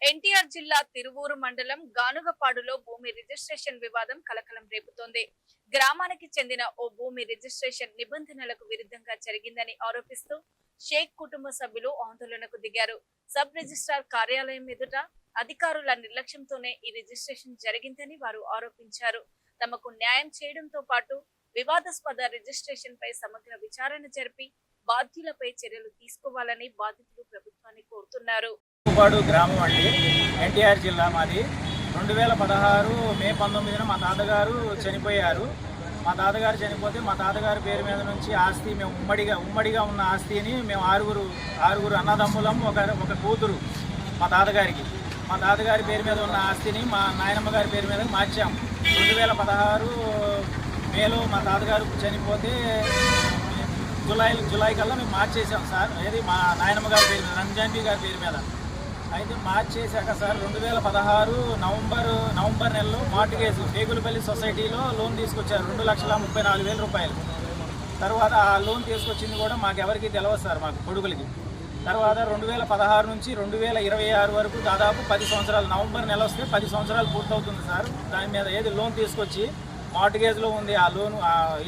ఎన్టీఆర్ జిల్లా తిరువూరు మండలం గానుగపాడులో భూమి రిజిస్ట్రేషన్ వివాదం కలకలం రేపుతోంది. గ్రామానికి చెందిన ఓ భూమి రిజిస్ట్రేషన్ నిబంధనలకు విరుద్ధంగా జరిగిందని ఆరోపిస్తూ షేక్ కుటుంబ సభ్యులు ఆందోళనకు దిగారు. సబ్ రిజిస్ట్రార్ కార్యాలయం ఎదుట అధికారుల నిర్లక్ష్యంతోనే ఈ రిజిస్ట్రేషన్ జరిగిందని వారు ఆరోపించారు. తమకు న్యాయం చేయడంతో పాటు వివాదాస్పద రిజిస్ట్రేషన్ పై సమగ్ర విచారణ జరిపి బాధ్యులపై చర్యలు తీసుకోవాలని బాధితులు ప్రభుత్వాన్ని కోరుతున్నారు. పాడు గ్రామం అండి, ఎన్టీఆర్ జిల్లా మాది. 2016 మే 19న మా తాతగారు చనిపోయారు. మా తాతగారు చనిపోతే మా తాతగారి పేరు మీద నుంచి ఆస్తి మేము ఉమ్మడిగా ఉన్న ఆస్తిని మేము ఆరుగురు అన్నదమ్ములం, ఒక కూతురు మా తాతగారి పేరు మీద ఉన్న ఆస్తిని మా నాయనమ్మ గారి పేరు మీద మార్చాం. 2016 మేలో మా తాతగారు చనిపోతే జూలై కల్లా మేము మార్చేసాం సార్. ఏది మా నాయనమ్మ గారి పేరు మీద, రంజాన్బీ గారి పేరు మీద. అయితే మార్చేశాక సార్ 2016 నవంబర్ నెలలో మార్టిగేజ్ టేగులపల్లి సొసైటీలో లోన్ తీసుకొచ్చారు 2,34,000 రూపాయలు. తర్వాత ఆ లోన్ తీసుకొచ్చింది కూడా మాకెవరికి తెలియదు సార్, మాకు కొడుకులకి. తర్వాత 2016 నుంచి 2026 వరకు దాదాపు 10 సంవత్సరాలు, నవంబర్ నెల వస్తే 10 సంవత్సరాలు పూర్తవుతుంది సార్. దాని మీద ఏది లోన్ తీసుకొచ్చి మార్టిగేజ్లో ఉంది ఆ లోను.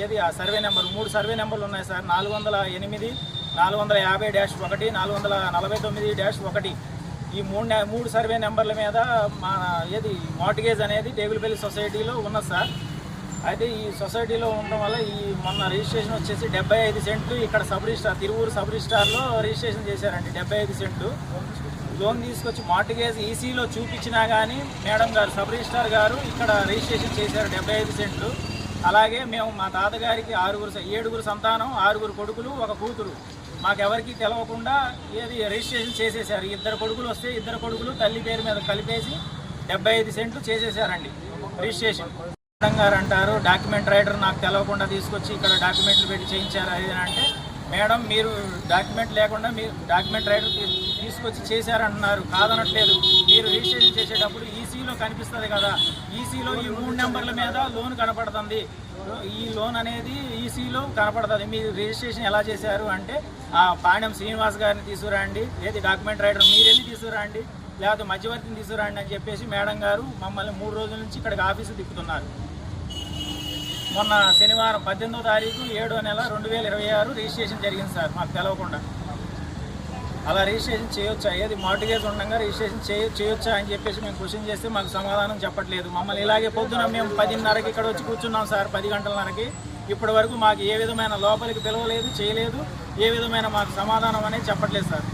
ఏది ఆ సర్వే నెంబర్, 3 సర్వే నెంబర్లు ఉన్నాయి సార్. 408, 450-1, 449-1. ఈ మూడు సర్వే నెంబర్ల మీద మా ఏది మార్టిగేజ్ అనేది టేగులపల్లి సొసైటీలో ఉన్నది సార్. అయితే ఈ సొసైటీలో ఉండడం వల్ల ఈ మొన్న రిజిస్ట్రేషన్ వచ్చేసి 75 సెంట్లు ఇక్కడ తిరువూరు సబ్ రిజిస్ట్రార్లో రిజిస్ట్రేషన్ చేశారండి. 75 సెంట్లు లోన్ తీసుకొచ్చి మార్టిగేజ్ ఈసీలో చూపించినా కానీ మేడం గారు, సబ్ రిజిస్ట్రార్ గారు ఇక్కడ రిజిస్ట్రేషన్ చేశారు 75 సెంట్లు. అలాగే మేము మా తాతగారికి 7 సంతానం, 6 కొడుకులు, ఒక కూతురు. మాకెవరికి తెలవకుండా ఏది రిజిస్ట్రేషన్ చేసేసారు. 2 కొడుకులు వస్తే 2 కొడుకులు తల్లి పేరు మీద కలిపేసి 75 సెంట్లు చేసేసారండి రిజిస్ట్రేషన్. మేడం గారు అంటారు డాక్యుమెంట్ రైటర్ నాకు తెలవకుండా తీసుకొచ్చి ఇక్కడ డాక్యుమెంట్లు పెట్టి చేయించారు అది అంటే, మేడం మీరు డాక్యుమెంట్ లేకుండా మీరు డాక్యుమెంట్ రైటర్ తీసుకొచ్చి చేశారంటున్నారు, కాదనట్లేదు. మీరు రిజిస్ట్రేషన్ చేసేటప్పుడు ఈసీలో కనిపిస్తుంది కదా, ఈసీలో ఈ 3 నెంబర్ల మీద లోన్ కనపడుతుంది. ఈ లోన్ అనేది ఈసీలో కనపడుతుంది. మీరు రిజిస్ట్రేషన్ ఎలా చేశారు అంటే, పాణ్యం శ్రీనివాస్ గారిని తీసుకురండి, ఏది డాక్యుమెంట్ రైటర్ మీరు వెళ్ళి తీసుకురండి, లేకపోతే మధ్యవర్తిని తీసుకురండి అని చెప్పేసి మేడం గారు మమ్మల్ని 3 రోజుల నుంచి ఇక్కడికి ఆఫీసు తిప్పుతున్నారు. మొన్న శనివారం 18వ తారీఖు 7వ నెల 2026 రిజిస్ట్రేషన్ జరిగింది సార్, మాకు తెలవకుండా. అలా రిజిస్ట్రేషన్ చేయొచ్చా, ఏది మార్టిగేజ్ ఉండగా రిజిస్ట్రేషన్ చేయొచ్చా అని చెప్పేసి మేము క్వశ్చన్ చేస్తే మాకు సమాధానం చెప్పట్లేదు. మమ్మల్ని ఇలాగే పొద్దున మేము 10:30కి ఇక్కడ వచ్చి కూర్చున్నాం సార్, 10 గంటలన్నరకి. ఇప్పటి వరకు మాకు ఏ విధమైన లోపలికి పిలవలేదు, చేయలేదు, ఏ విధమైన మాకు సమాధానం అనేది చెప్పట్లేదు సార్.